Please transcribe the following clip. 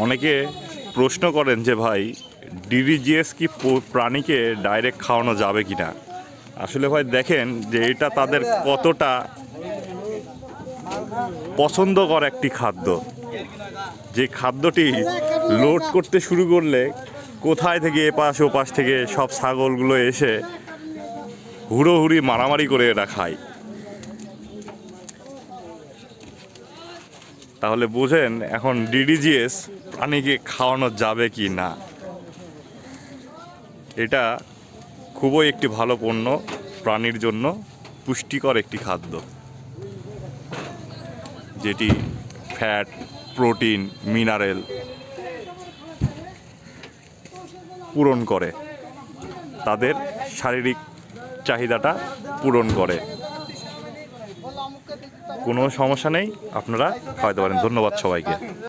অনেকে প্রশ্ন করেন যে ভাই ডিডিজিএস কি প্রাণীকে ডাইরেক্ট খাওয়ানো যাবে কি না। আসলে ভাই দেখেন যে এটা তাদের কতটা পছন্দকর একটি খাদ্য, যে খাদ্যটি লোড করতে শুরু করলে কোথায় থেকে এপাশ ওপাশ থেকে সব ছাগলগুলো এসে হুড়োহুড়ি মারামারি করে এরা খায়। তাহলে বুঝেন এখন ডিডিজিএস প্রাণীকে খাওয়ানো যাবে কি না। এটা খুবই একটি ভালো পণ্য, প্রাণীর জন্য পুষ্টিকর একটি খাদ্য, যেটি ফ্যাট, প্রোটিন, মিনারেল পূরণ করে, তাদের শারীরিক চাহিদাটা পূরণ করে। কোনো সমস্যা নেই, আপনারা খাওয়াতে পারেন। ধন্যবাদ সবাইকে।